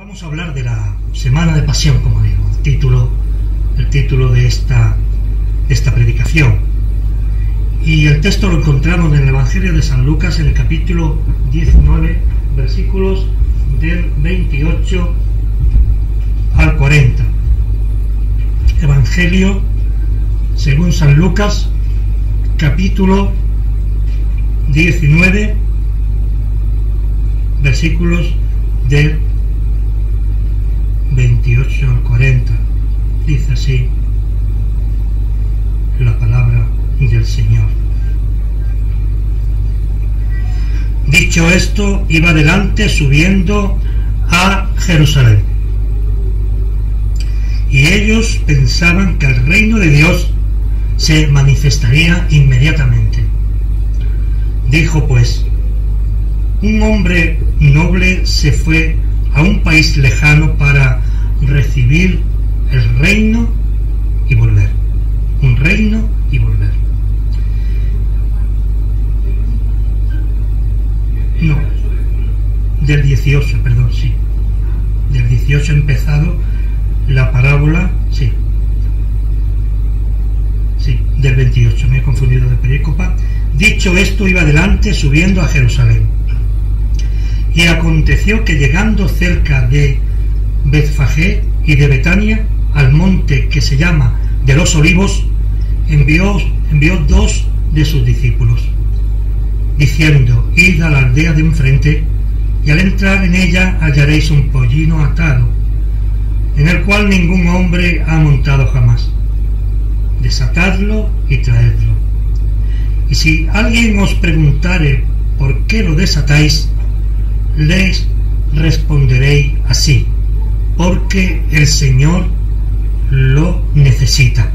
Vamos a hablar de la Semana de Pasión, como digo, el título de esta predicación. Y el texto lo encontramos en el Evangelio de San Lucas, en el capítulo 19, versículos del 28 al 40. Evangelio según San Lucas, capítulo 19, versículos del 28 al 40. Dice así la palabra del Señor. Dicho esto, iba adelante subiendo a Jerusalén. Y ellos pensaban que el reino de Dios se manifestaría inmediatamente. Dijo pues: un hombre noble se fue a un país lejano para recibir el reino y volver. Un reino y volver. No, del 18, perdón, sí. Del 18 ha empezado la parábola, sí. Sí, del 28, me he confundido de perícopa. Dicho esto, iba adelante subiendo a Jerusalén. Y aconteció que llegando cerca de Betfagé y de Betania, al monte que se llama de los Olivos, envió dos de sus discípulos, diciendo: id a la aldea de enfrente, y al entrar en ella hallaréis un pollino atado, en el cual ningún hombre ha montado jamás. Desatadlo y traedlo. Y si alguien os preguntare por qué lo desatáis, les responderéis así: porque el Señor lo necesita.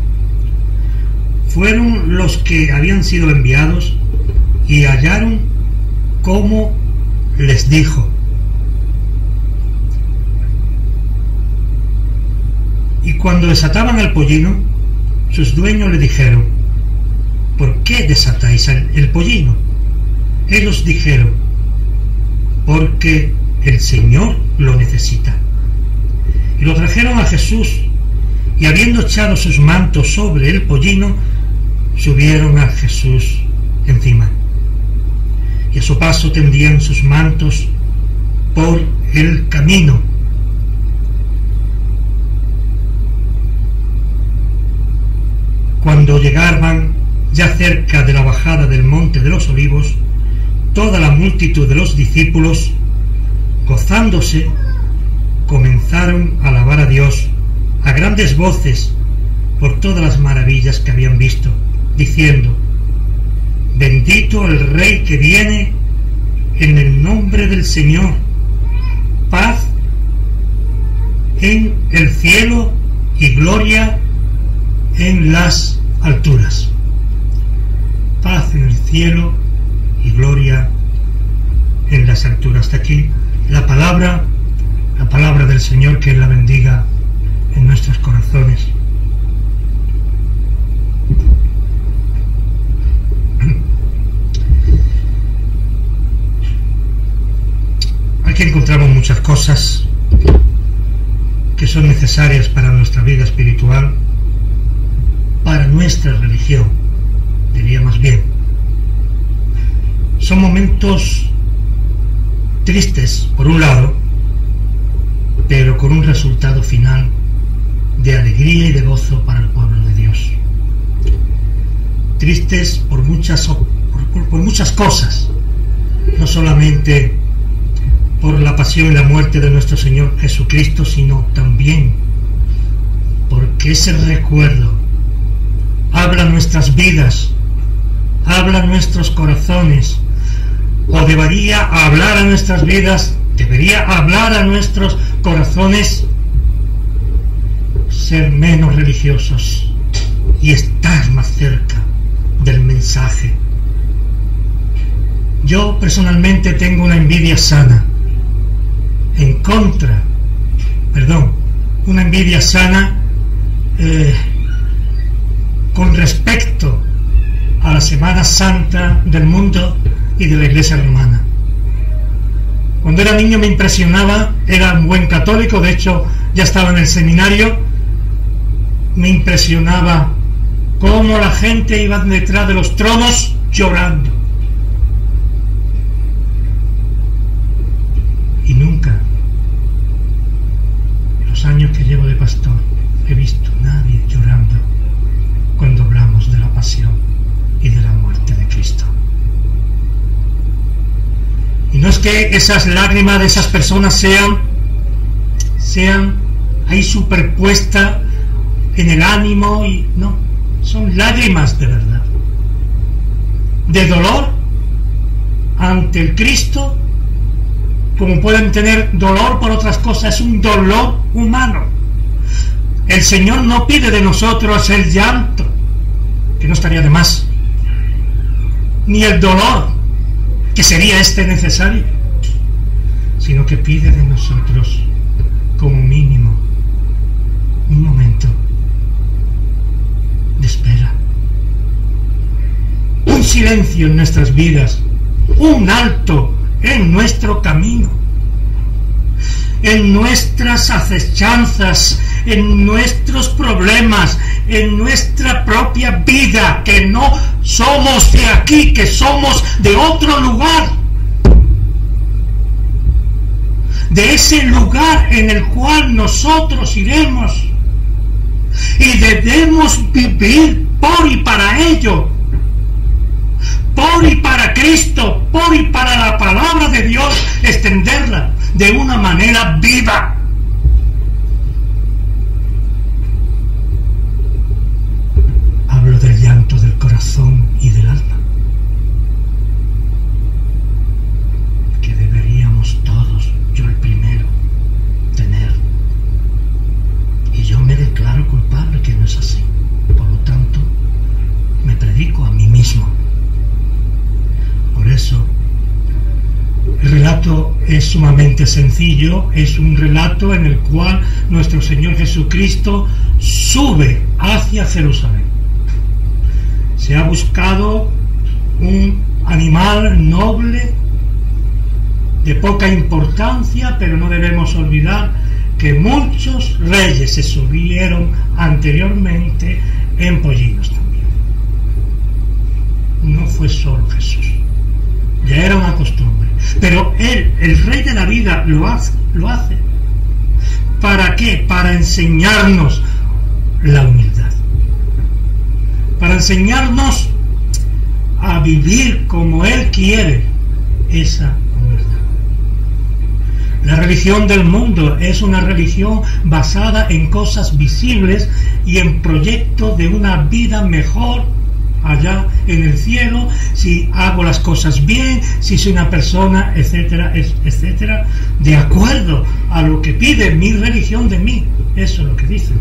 Fueron los que habían sido enviados y hallaron como les dijo. Y cuando desataban al pollino, sus dueños le dijeron: ¿por qué desatáis el pollino? Ellos dijeron: porque el Señor lo necesita. Y lo trajeron a Jesús, y habiendo echado sus mantos sobre el pollino, subieron a Jesús encima. Y a su paso tendían sus mantos por el camino. Cuando llegaban ya cerca de la bajada del monte de los Olivos, toda la multitud de los discípulos, gozándose, comenzaron a alabar a Dios a grandes voces por todas las maravillas que habían visto, diciendo: bendito el Rey que viene en el nombre del Señor, paz en el cielo y gloria en las alturas. Paz en el cielo y gloria en las alturas. Hasta aquí la palabra del Señor, que Él la bendiga en nuestros corazones. Aquí encontramos muchas cosas que son necesarias para nuestra vida espiritual, para nuestra religión, diría más bien. Son momentos tristes, por un lado, pero con un resultado final de alegría y de gozo para el pueblo de Dios. Tristes por muchas cosas, no solamente por la pasión y la muerte de nuestro Señor Jesucristo, sino también porque ese recuerdo habla nuestras vidas, habla nuestros corazones, o debería hablar a nuestras vidas, debería hablar a nuestros corazones, ser menos religiosos y estar más cerca del mensaje. Yo personalmente tengo una envidia sana una envidia sana con respecto a a la Semana Santa del mundo y de la Iglesia romana. Cuando era niño me impresionaba, era un buen católico, de hecho ya estaba en el seminario, me impresionaba cómo la gente iba detrás de los tronos llorando. Y nunca, en los años que llevo de pastor, he visto a nadie llorando cuando hablamos de la pasión y de la muerte de Cristo. Y no es que esas lágrimas de esas personas sean ahí superpuestas en el ánimo, y no, son lágrimas de verdad, de dolor ante el Cristo, como pueden tener dolor por otras cosas. Es un dolor humano. El Señor no pide de nosotros el llanto, que no estaría de más, ni el dolor, que sería necesario, sino que pide de nosotros como mínimo un momento de espera, un silencio en nuestras vidas, un alto en nuestro camino, en nuestras acechanzas, en nuestros problemas, en nuestra propia vida, que no somos de aquí, que somos de otro lugar, de ese lugar en el cual nosotros iremos, y debemos vivir por y para ello, por y para Cristo, por y para la palabra de Dios, extenderla de una manera viva. Hablo del llanto del corazón y del alma, que deberíamos todos, yo el primero, tener. Y yo me declaro culpable que no es así. Por lo tanto, me predico a mí mismo. Por eso, el relato es sumamente sencillo. Es un relato en el cual nuestro Señor Jesucristo sube hacia Jerusalén. Se ha buscado un animal noble, de poca importancia, pero no debemos olvidar que muchos reyes se subieron anteriormente en pollinos también. No fue solo Jesús, ya era una costumbre, pero Él, el Rey de la vida, lo hace. ¿Para qué? Para enseñarnos la humildad, para enseñarnos a vivir como Él quiere esa humildad. La religión del mundo es una religión basada en cosas visibles y en proyectos de una vida mejor allá en el cielo, si hago las cosas bien, si soy una persona, etcétera, etcétera, de acuerdo a lo que pide mi religión de mí. Eso es lo que dicen.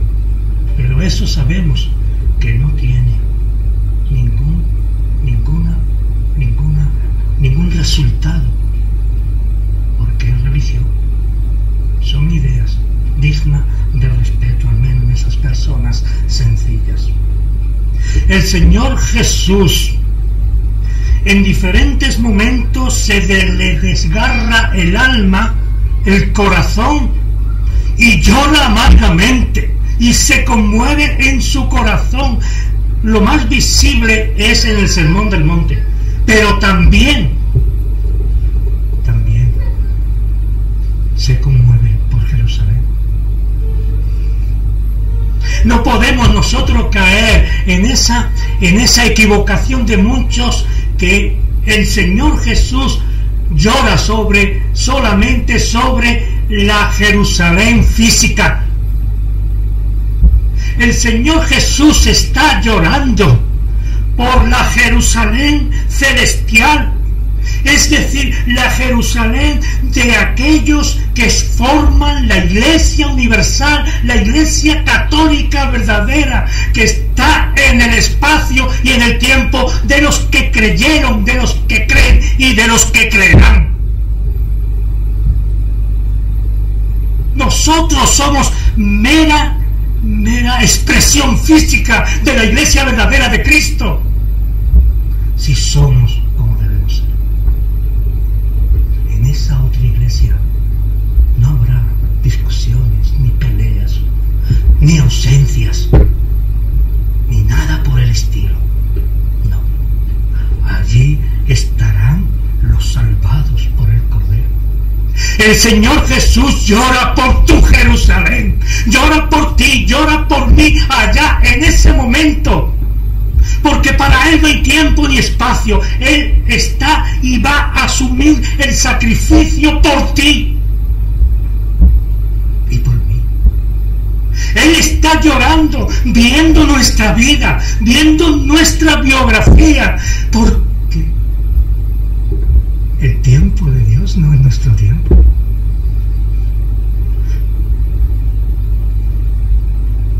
Pero eso sabemos que no tiene ningún resultado, porque es religión. Son ideas dignas de respeto, al menos en esas personas sencillas. El Señor Jesús en diferentes momentos se le desgarra el alma, el corazón, y llora amargamente y se conmueve en su corazón. Lo más visible es en el Sermón del Monte, pero también se conmueve por Jerusalén. No podemos nosotros caer en esa equivocación de muchos, que el Señor Jesús llora solamente sobre la Jerusalén física. El Señor Jesús está llorando por la Jerusalén celestial, es decir, la Jerusalén de aquellos que forman la Iglesia universal, la Iglesia católica verdadera, que está en el espacio y en el tiempo, de los que creyeron, de los que creen y de los que creerán. Nosotros somos mera expresión física de la Iglesia verdadera de Cristo, si somos como debemos ser. En esa otra iglesia El Señor Jesús llora por tu Jerusalén, llora por ti, llora por mí allá en ese momento. Porque para Él no hay tiempo ni espacio. Él está y va a asumir el sacrificio por ti y por mí. Él está llorando, viendo nuestra vida, viendo nuestra biografía, porque el tiempo de Dios no es nuestro tiempo.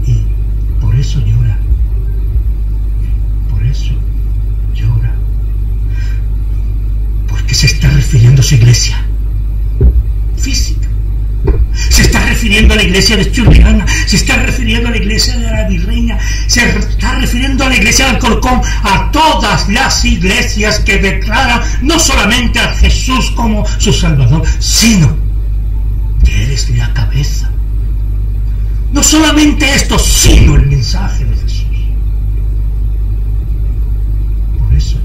Y por eso llora. Por eso llora. Porque se está refiriendo a su iglesia física. Se está refiriendo a la iglesia de Churriana, se está refiriendo a la iglesia de la Virreina, se está refiriendo a la iglesia de Alcorcón, a todas las iglesias que declaran no solamente a Jesús como su Salvador, sino que Él es la cabeza. No solamente esto, sino el mensaje de Jesús. Por eso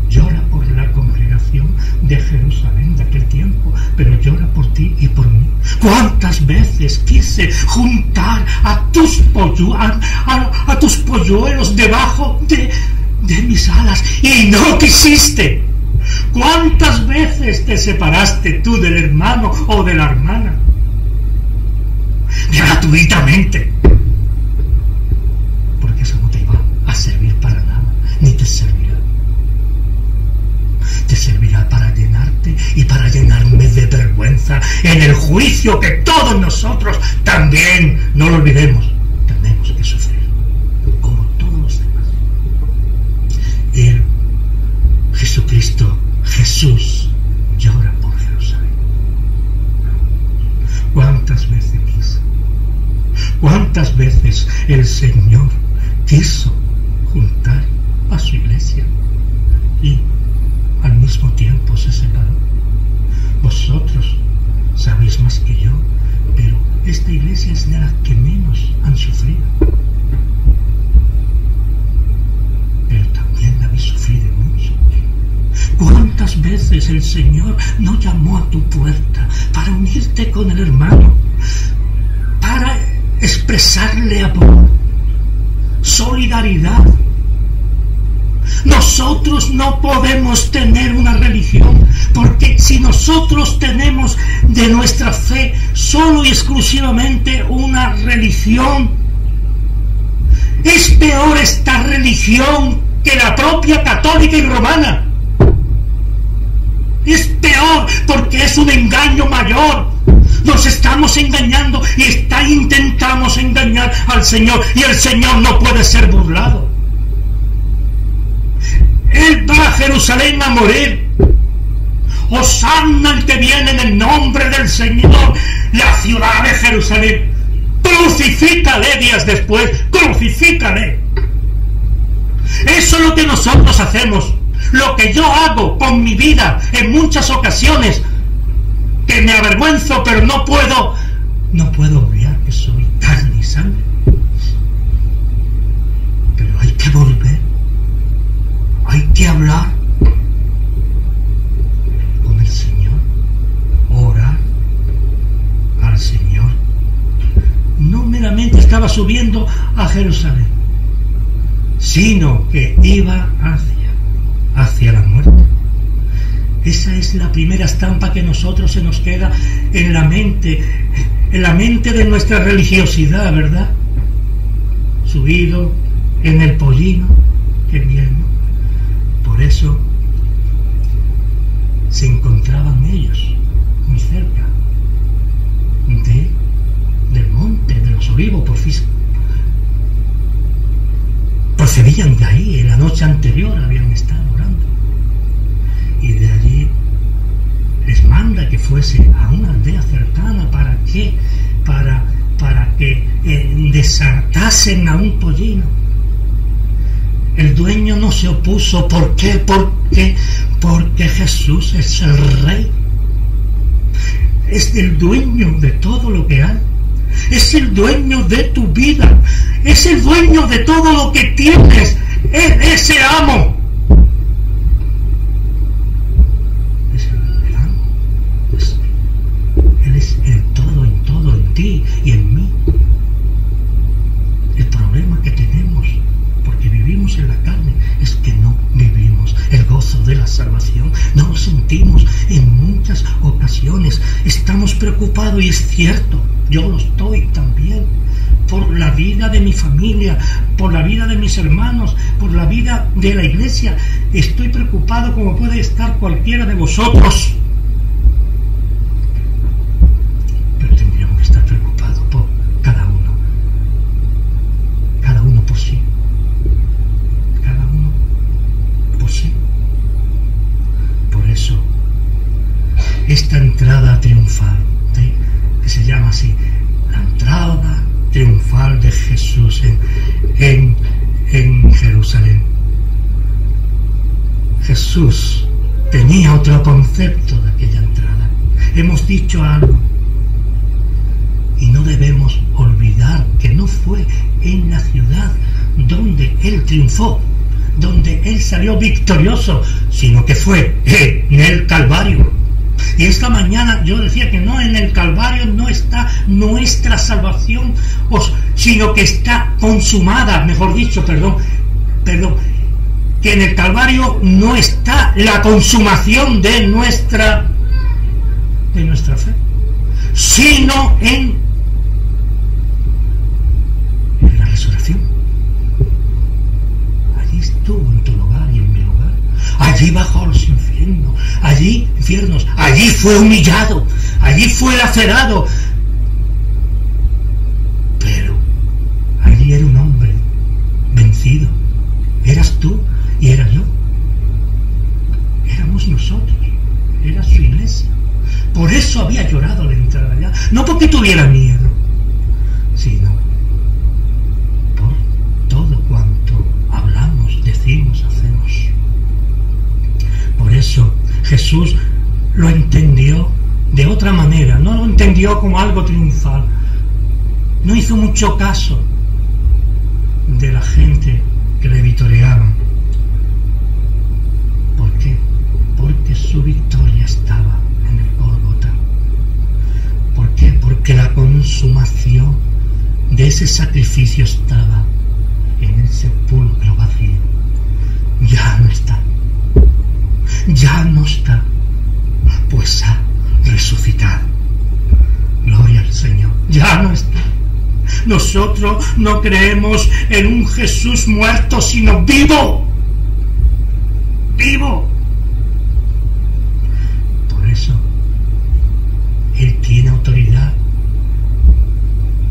llora por la congregación de Jerusalén de aquel tiempo, pero llora por ti y por mí. ¿Cuántas veces quise juntar a tus polluelos debajo de mis alas y no quisiste? ¿Cuántas veces te separaste tú del hermano o de la hermana? Gratuitamente. Porque eso no te iba a servir para nada, ni te servirá. Te servirá para llenarte y para llenarme de vergüenza en el juicio que todos nosotros también, no lo olvidemos, tenemos que sufrir, como todos los demás. Jesucristo, Jesús, llora por Jerusalén. ¿Cuántas veces quiso? ¿Cuántas veces el Señor quiso juntar a su iglesia y al mismo tiempo se separó? Vosotros sabéis más que yo, pero esta iglesia es de las que menos han sufrido. Pero también la habéis sufrido mucho. ¿Cuántas veces el Señor no llamó a tu puerta para unirte con el hermano, para expresarle amor, solidaridad? Nosotros no podemos tener una religión, porque si nosotros tenemos de nuestra fe solo y exclusivamente una religión, es peor esta religión que la propia católica y romana. Es peor porque es un engaño mayor. Nos estamos engañando y intentamos engañar al Señor, y el Señor no puede ser burlado. Él va a Jerusalén a morir. Hosanna el que viene en el nombre del Señor, la ciudad de Jerusalén. Crucifícale días después, crucifícale. Eso es lo que nosotros hacemos, lo que yo hago con mi vida en muchas ocasiones, que me avergüenzo, pero no puedo obviar que soy carne y sangre. Pero hay que volver. Hay que hablar con el Señor, orar al Señor. No meramente estaba subiendo a Jerusalén, sino que iba hacia la muerte. Esa es la primera estampa que a nosotros se nos queda en la mente de nuestra religiosidad, ¿verdad? Subido en el pollino, qué bien, ¿no? Por eso se encontraban ellos muy cerca del monte de los Olivos, procedían de ahí, en la noche anterior habían estado orando, y de allí les manda que fuese a una aldea cercana. ¿Para qué? Para que desatasen a un pollino. El dueño no se opuso. ¿Por qué? Porque Jesús es el Rey. Es el dueño de todo lo que hay. Es el dueño de tu vida. Es el dueño de todo lo que tienes. Es ese amo. Es el amo. ti y en mí. El problema que tenemos, porque vivimos en la carne, es que no vivimos el gozo de la salvación. No lo sentimos en muchas ocasiones. Estamos preocupados, y es cierto, yo lo estoy también, por la vida de mi familia, por la vida de mis hermanos, por la vida de la iglesia. Estoy preocupado como puede estar cualquiera de vosotros. Pero tendríamos que estar preocupados por cada uno por sí. Cada uno por sí. Por eso, esta entrada triunfal, que se llama así, la entrada triunfal de Jesús en Jerusalén. Jesús tenía otro concepto de aquella entrada. Hemos dicho algo, y no debemos olvidar que no fue en la ciudad donde Él triunfó, donde Él salió victorioso, sino que fue en el Calvario. Y esta mañana yo decía que no, en el Calvario no está nuestra salvación, sino que está consumada, mejor dicho, perdón, que en el Calvario no está la consumación de nuestra fe, sino en la resurrección. Allí estuvo en tu lugar y en mi lugar. Allí bajó a los infiernos, allí fue humillado, allí fue lacerado, pero allí era un hombre vencido. Eras tú y era yo, éramos nosotros, era su iglesia. Por eso había llorado al entrar allá, no porque tuviera miedo, sino por todo cuanto hablamos, decimos, hacemos. Por eso Jesús lo entendió de otra manera, no lo entendió como algo triunfal. No hizo mucho caso de la gente que le vitoreaban. ¿Por qué? Porque su victoria estaba en el Gólgota. ¿Por qué? Porque la consumación de ese sacrificio estaba en el sepulcro vacío. Ya no está. Ya no está, pues ha resucitado. Gloria al Señor. Ya no está. Nosotros no creemos en un Jesús muerto, sino vivo. Vivo. Por eso Él tiene autoridad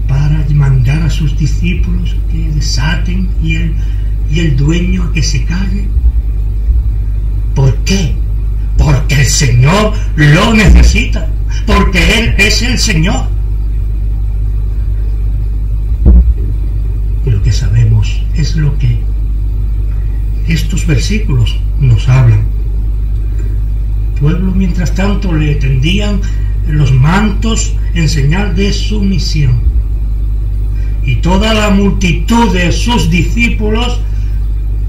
para mandar a sus discípulos que desaten y el dueño a que se calle. ¿Por qué? Porque el Señor lo necesita, porque Él es el Señor. Y lo que sabemos es lo que estos versículos nos hablan. El pueblo, mientras tanto, le tendían los mantos en señal de sumisión. Y toda la multitud de sus discípulos,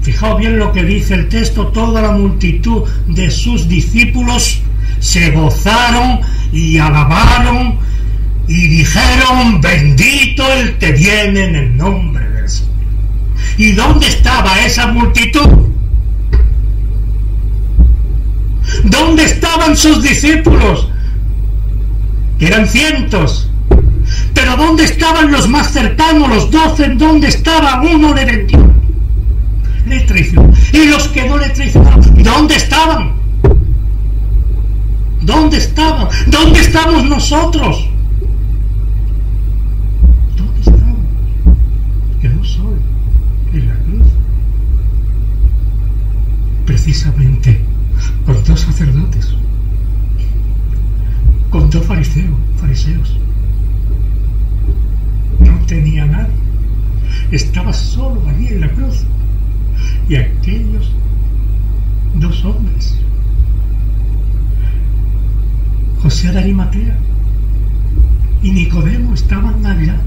fijaos bien lo que dice el texto, toda la multitud de sus discípulos se gozaron y alabaron y dijeron: bendito el que viene en el nombre del Señor. ¿Y dónde estaba esa multitud? ¿Dónde estaban sus discípulos? Que eran cientos. Pero ¿dónde estaban los más cercanos, los 12? ¿Dónde estaba? Uno le vendió, le traicionó. Y los que no le traicionaron, ¿dónde estaban? ¿Dónde estaban? ¿Dónde estamos nosotros? ¿Dónde estamos? Quedó solo en la cruz, precisamente con 2 sacerdotes, con 2 fariseos. No tenía nadie, estaba solo allí en la cruz. Y aquellos 2 hombres, José de Arimatea y Nicodemo, estaban allá.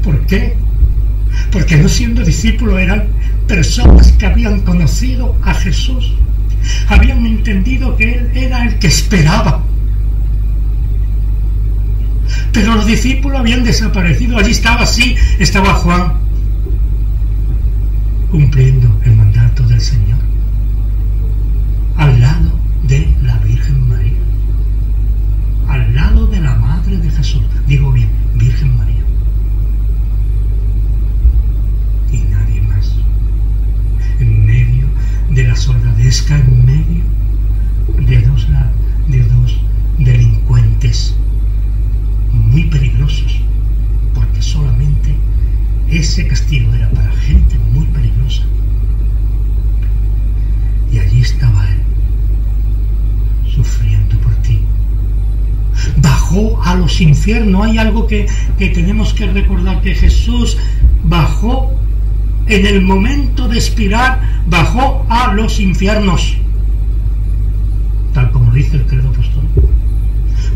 ¿Por qué? Porque no siendo discípulos eran personas que habían conocido a Jesús, habían entendido que Él era el que esperaba, Pero los discípulos habían desaparecido. Allí estaba Juan, cumpliendo el mandato del Señor, al lado de la Virgen María, al lado de la Madre de Jesús. Digo bien, Virgen María. Y nadie más. En medio de la soldadesca, en medio de dos delincuentes muy peligrosos, porque solamente ese castigo era para gente muy peligrosa. Y allí estaba él, sufriendo por ti. Bajó a los infiernos. Hay algo que tenemos que recordar, que Jesús bajó en el momento de expirar, bajó a los infiernos, tal como dice el credo apostólico.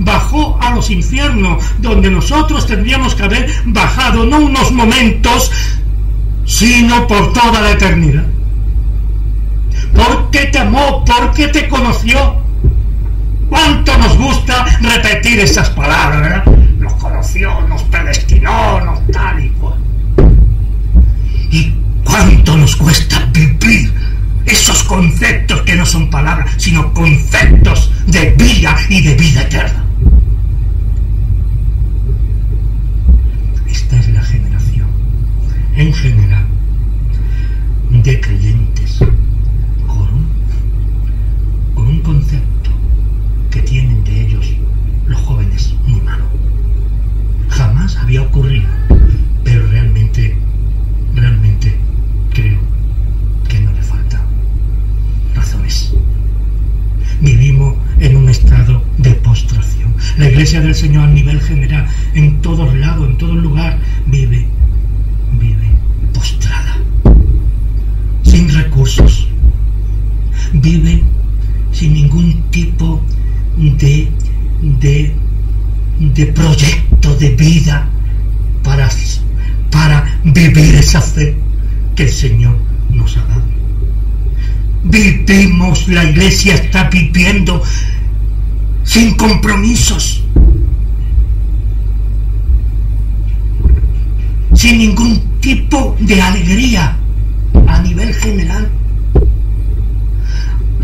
Bajó a los infiernos, donde nosotros tendríamos que haber bajado, no unos momentos, sino por toda la eternidad. Porque te amó, porque te conoció. ¿Cuánto nos gusta repetir esas palabras, verdad? Nos conoció, nos predestinó, nos tal y cual. ¿Y cuánto nos cuesta vivir esos conceptos que no son palabras, sino conceptos de vida y de vida eterna? Esta es la generación, en general, de creyentes con un concepto que tienen de ellos los jóvenes muy malo. Jamás había ocurrido, pero realmente creo que no le faltan razones. Vivimos en un estado de postración. La Iglesia del Señor a nivel general, en todos lados, en todo lugar, vive postrada, sin recursos, vive sin ningún tipo de proyecto de vida para vivir esa fe que el Señor nos ha dado. La Iglesia está viviendo sin compromisos, sin ningún tipo de alegría a nivel general.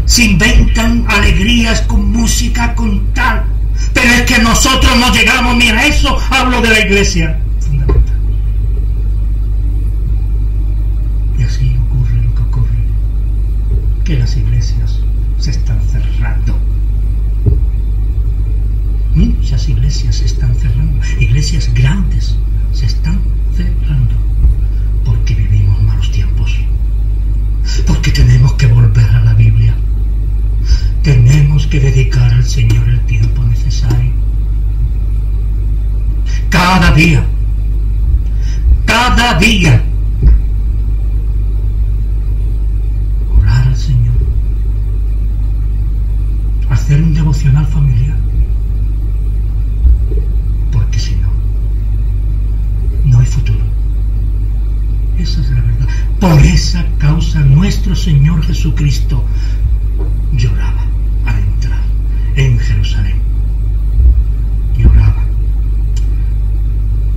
Se inventan alegrías con música, con tal, pero es que nosotros no llegamos ni a eso. Hablo de la Iglesia fundamental. Y así ocurre lo que ocurre, que las iglesias se están cerrando. Muchas iglesias se están cerrando, iglesias grandes se están cerrando, porque vivimos malos tiempos, porque tenemos que volver a la Biblia. Tenemos que dedicar al Señor el tiempo necesario. Cada día. Orar al Señor. Hacer un devocional familiar. Porque si no hay futuro. Esa es la verdad. Por esa causa nuestro Señor Jesucristo lloraba al entrar en Jerusalén. Lloraba.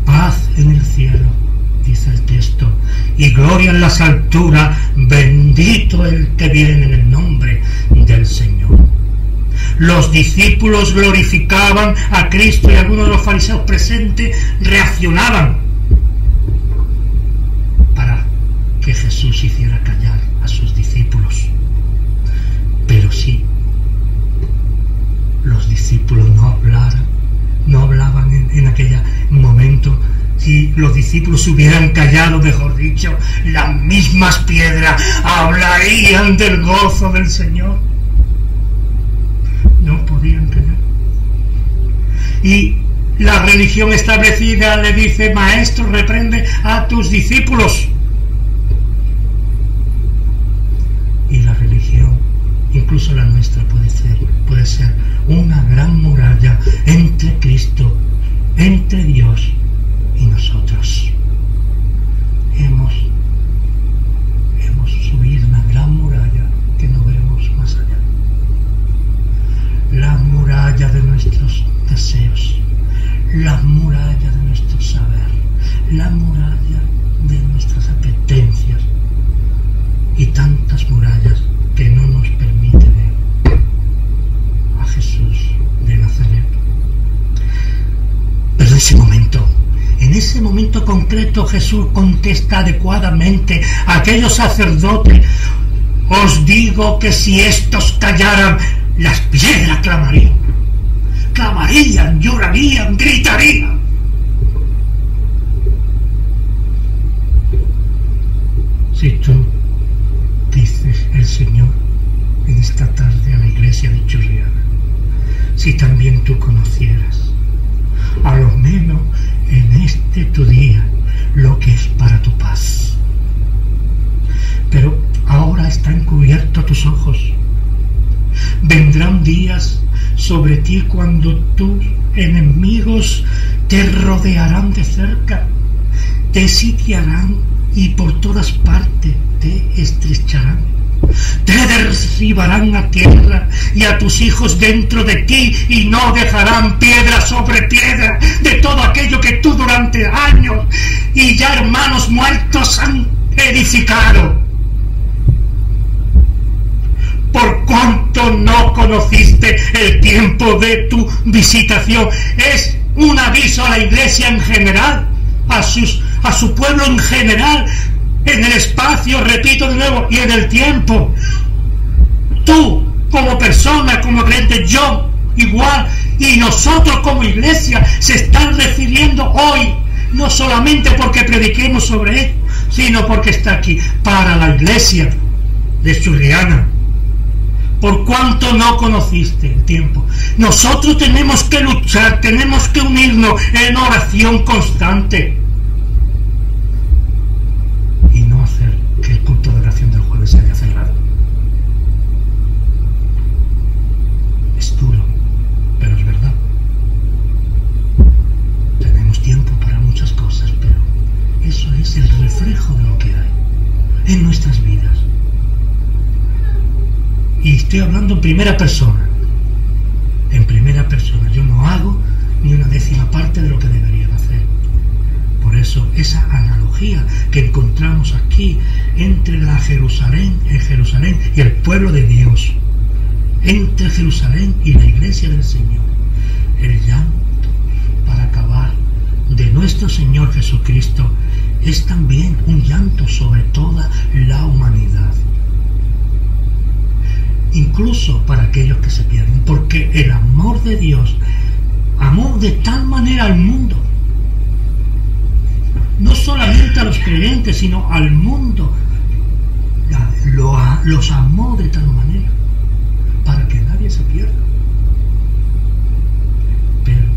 Paz en el cielo, dice el texto, y gloria en las alturas, bendito el que viene en el nombre del Señor. Los discípulos glorificaban a Cristo y algunos de los fariseos presentes reaccionaban para que Jesús hiciera callar a sus discípulos. Pero si los discípulos no hablaban en aquel momento, si los discípulos se hubieran callado, mejor dicho, las mismas piedras hablarían del gozo del Señor. No podían callar. Y la religión establecida le dice: maestro, reprende a tus discípulos. Y la religión, incluso la nuestra, puede ser una gran muralla entre Cristo, entre Dios y nosotros. Hemos subido una gran muralla que no vemos más allá. La muralla de nuestros deseos, la muralla ese momento concreto Jesús contesta adecuadamente a aquellos sacerdotes: os digo que si estos callaran, las piedras clamarían, llorarían, gritarían. Si tú, dices el Señor en esta tarde a la iglesia de Churriana, si también tú conocieras, a lo menos en este tu día, lo que es para tu paz. Pero ahora están cubiertos tus ojos. Vendrán días sobre ti cuando tus enemigos te rodearán de cerca, te sitiarán y por todas partes te estrecharán. Te derribarán a tierra y a tus hijos dentro de ti, y no dejarán piedra sobre piedra de todo aquello que tú durante años y ya hermanos muertos han edificado. Por cuanto no conociste el tiempo de tu visitación. Es un aviso a la iglesia en general, a su pueblo en general, en el espacio, repito de nuevo, y en el tiempo. Tú, como persona, como creyente, yo igual, y nosotros como iglesia, se están refiriendo hoy, no solamente porque prediquemos sobre él, sino porque está aquí, para la iglesia de Churriana. Por cuanto no conociste el tiempo. Nosotros tenemos que luchar, tenemos que unirnos en oración constante. Y no hacer que el culto de oración del jueves se haya cerrado. Es duro, pero es verdad. Tenemos tiempo para muchas cosas, pero eso es el reflejo de lo que hay en nuestras vidas. Y estoy hablando en primera persona. En primera persona. Yo no hago ni una décima parte de lo que debería hacer. Por eso, esa analogía que encontramos aquí entre el Jerusalén y el pueblo de Dios, entre Jerusalén y la iglesia del Señor, el llanto para acabar de nuestro Señor Jesucristo es también un llanto sobre toda la humanidad. Incluso para aquellos que se pierden, porque el amor de Dios amó de tal manera al mundo, no solamente a los creyentes, sino al mundo, los amó de tal manera para que nadie se pierda. Pero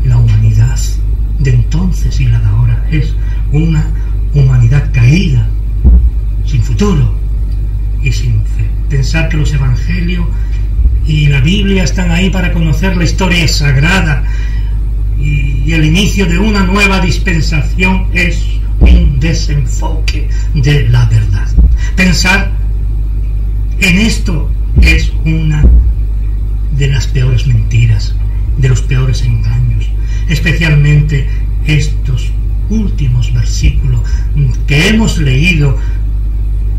la humanidad de entonces y la de ahora es una humanidad caída, sin futuro y sin fe. Pensar que los evangelios y la Biblia están ahí para conocer la historia sagrada y el inicio de una nueva dispensación es un desenfoque de la verdad. Pensar en esto es una de las peores mentiras, de los peores engaños, especialmente estos últimos versículos que hemos leído.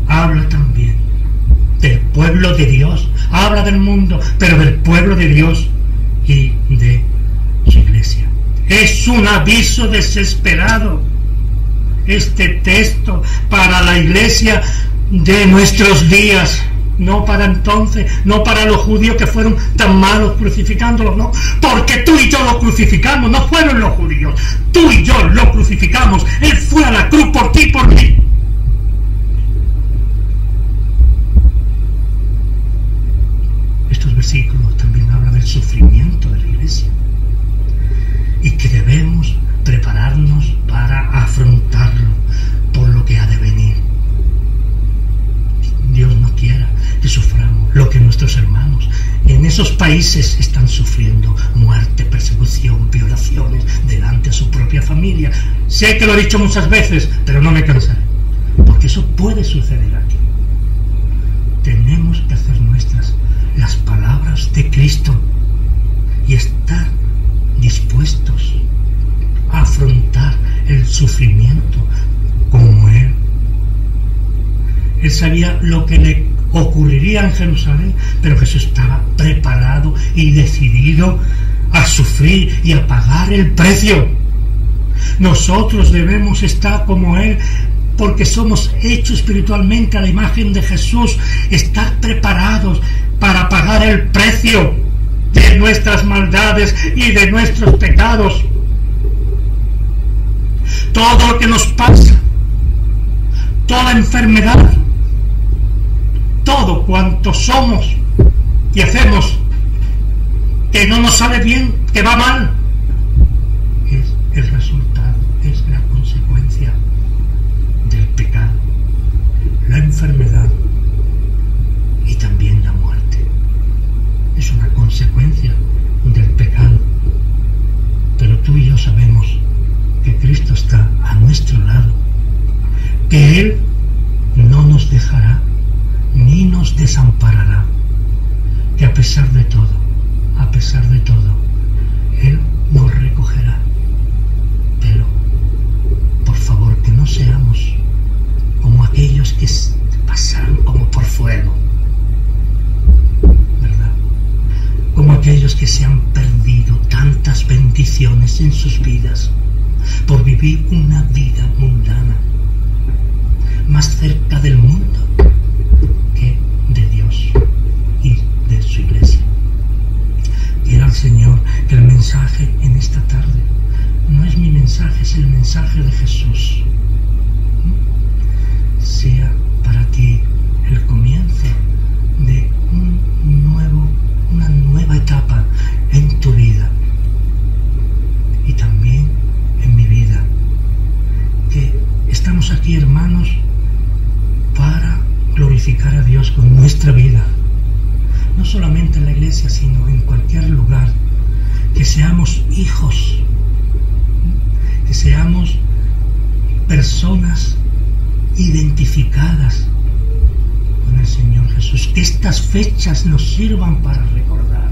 Habla también del pueblo de Dios, habla del mundo, pero del pueblo de Dios y de su iglesia. Es un aviso desesperado este texto para la iglesia de nuestros días, no para entonces, no para los judíos que fueron tan malos crucificándolos, no, porque tú y yo lo crucificamos, no fueron los judíos, tú y yo lo crucificamos, él fue a la cruz por ti y por mí. Estos versículos también hablan del sufrimiento de la iglesia y que debemos prepararnos para afrontarlo por lo que ha de venir. Dios no quiera que suframos lo que nuestros hermanos en esos países están sufriendo: muerte, persecución, violaciones delante de su propia familia. Sé que lo he dicho muchas veces, pero no me cansaré, porque eso puede suceder aquí. Tenemos que hacer nuestras las palabras de Cristo y estar dispuestos a afrontar el sufrimiento como Él. Él sabía lo que le ocurriría en Jerusalén, pero Jesús estaba preparado y decidido a sufrir y a pagar el precio. Nosotros debemos estar como Él, porque somos hechos espiritualmente a la imagen de Jesús, estar preparados para pagar el precio de nuestras maldades y de nuestros pecados. Todo lo que nos pasa, toda enfermedad, todo cuanto somos y hacemos que no nos sale bien, que va mal, es el resultado, es la consecuencia del pecado, la enfermedad y también la muerte. Es una consecuencia del pecado. Pero tú y yo sabemos que Cristo está a nuestro lado, que Él no nos dejará ni nos desamparará, que a pesar de todo, Él nos recogerá. Pero, por favor, que no seamos como aquellos que pasaron como por fuego, ¿verdad? Como aquellos que se han perdido tantas bendiciones en sus vidas por vivir una vida mundana, más cerca del mundo que de Dios y de su iglesia. Quiera el Señor que el mensaje en esta tarde no es mi mensaje, es el mensaje de Jesús, sea para ti el comienzo de una nueva etapa en tu vida y también en mi vida, que estamos aquí, hermanos, para glorificar a Dios con nuestra vida, no solamente en la iglesia, sino en cualquier lugar, que seamos hijos, que seamos personas identificadas con el Señor Jesús, que estas fechas nos sirvan para recordar